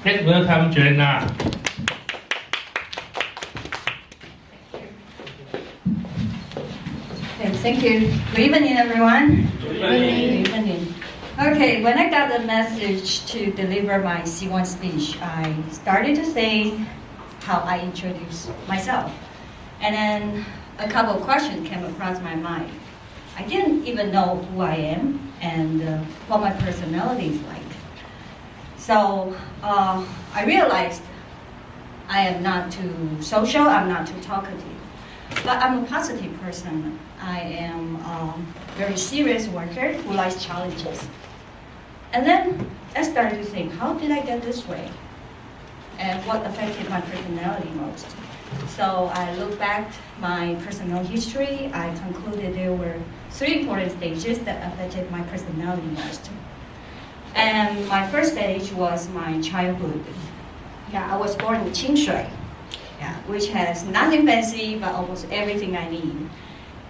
Let's welcome Joanna. Okay, thank you. Good evening, everyone. Good evening. Good evening. Okay, when I got the message to deliver my C1 speech, I started to think how I introduce myself. And then a couple of questions came across my mind. I didn't even know who I am and what my personality is like. So I realized I am not too social, I'm not too talkative. But I'm a positive person. I am a very serious worker who likes challenges. And then I started to think, how did I get this way? And what affected my personality most? So I looked back my personal history. I concluded there were 3 important stages that affected my personality most. And my first stage was my childhood. Yeah, I was born in Qingxui, which has nothing fancy but almost everything I need.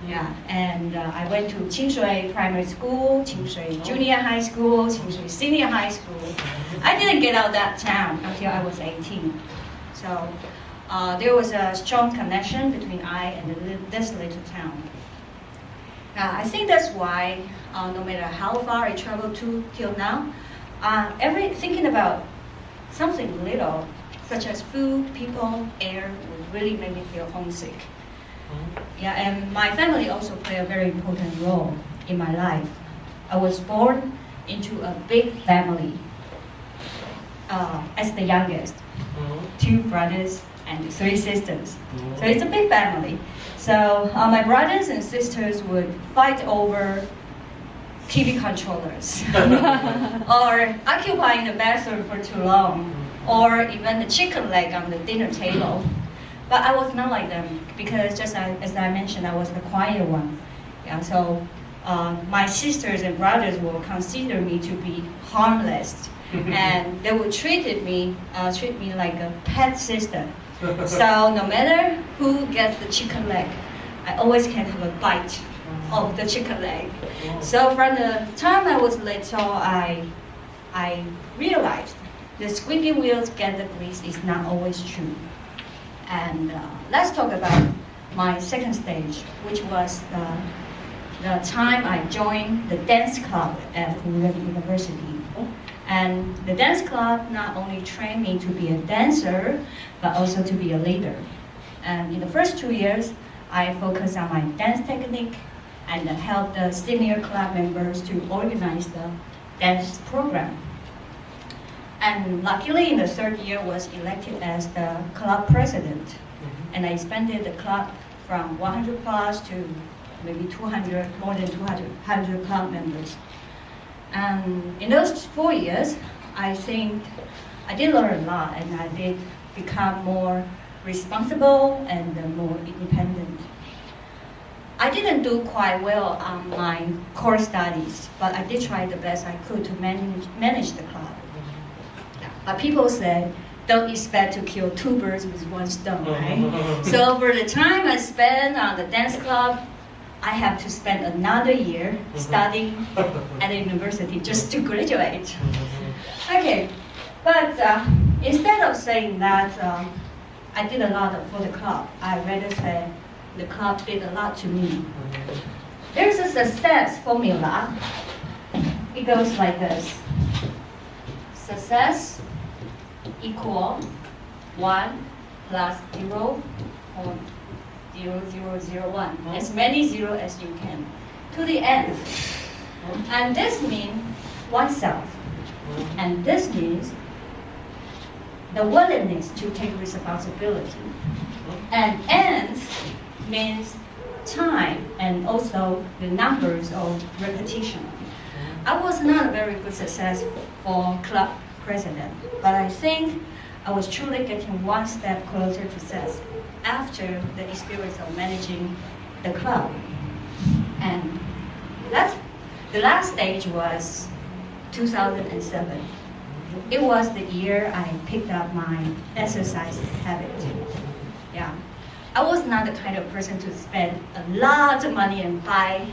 Yeah, and I went to Qingxui Primary School, Qingxui Junior High School, Qingxui Senior High School. I didn't get out that town until I was 18. So there was a strong connection between I and this little town. I think that's why, no matter how far I traveled to till now, thinking about something little, such as food, people, air, would really make me feel homesick. Yeah, and my family also played a very important role in my life. I was born into a big family as the youngest, 2 brothers and 3 sisters. So it's a big family. So my brothers and sisters would fight over TV controllers, or occupying the bathroom for too long, or even the chicken leg on the dinner table. But I was not like them, because just as I mentioned, I was the quiet one. Yeah, so my sisters and brothers will consider me to be harmless, and they would treat me like a pet sister. So no matter who gets the chicken leg, I always can have a bite of the chicken leg. So from the time I was little, I realized the squeaky wheels get the grease is not always true. And let's talk about my second stage, which was the time I joined the dance club at University. And the dance club not only trained me to be a dancer, but also to be a leader. And in the first 2 years, I focused on my dance technique and helped the senior club members to organize the dance program. And luckily, in the 3rd year, was elected as the club president. And I expanded the club from 100 plus to maybe 200, more than 200 club members. And in those 4 years, I think I did learn a lot, and I did become more responsible and more independent. I didn't do quite well on my core studies, but I did try the best I could to manage the club. But people say, don't expect to kill 2 birds with 1 stone, right? So for the time I spent on the dance club, I have to spend another year studying at the university just to graduate. Okay, but instead of saying that I did a lot for the club, I rather say the club did a lot to me. There's a success formula. It goes like this. Success equal 1 plus 0 or 0001, as many 0 as you can, to the end. And this means oneself. And this means the willingness to take responsibility. And ends means time and also the numbers of repetition. I was not a very good success for club president, but I think I was truly getting 1 step closer to success after the experience of managing the club. And the last stage was 2007. It was the year I picked up my exercise habit. Yeah, I was not the kind of person to spend a lot of money and buy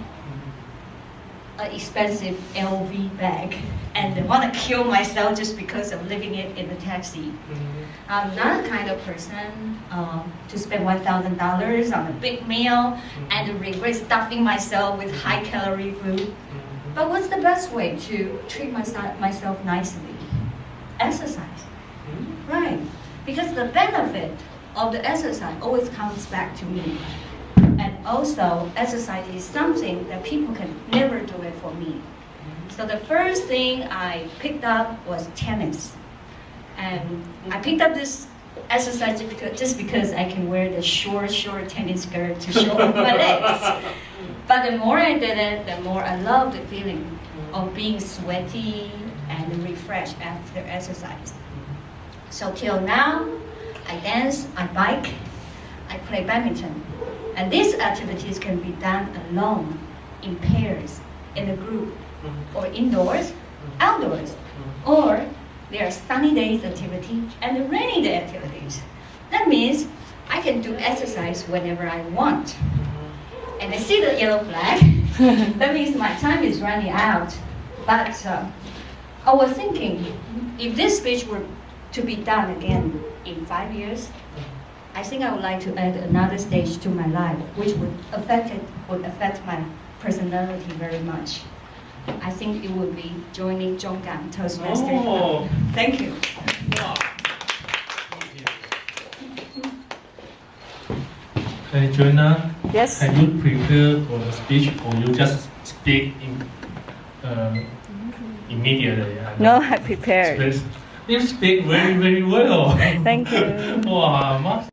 an expensive LV bag and want to kill myself just because of leaving it in the taxi. I'm not the kind of person to spend $1,000 on a big meal and regret stuffing myself with high-calorie food. But what's the best way to treat myself nicely? Exercise, right? Because the benefit of the exercise always comes back to me. And also, exercise is something that people can never do it for me. So the first thing I picked up was tennis. And I picked up this exercise just because I can wear the short tennis skirt to show off my legs. But the more I did it, the more I loved the feeling of being sweaty and refreshed after exercise. So till now, I dance, I bike, I play badminton. And these activities can be done alone, in pairs, in a group, or indoors, outdoors, or there are sunny days activity and rainy day activities. That means I can do exercise whenever I want. And I see the yellow flag. That means my time is running out. But I was thinking, if this speech were to be done again in 5 years, I think I would like to add another stage to my life, which would affect my personality very much. I think it would be joining Zhonggang Toastmasters Club. Thank you. Hey, Joanna. Yes. Can you prepare for the speech, or you just speak immediately? No, I prepared. You speak very, very well. Thank you. Wow,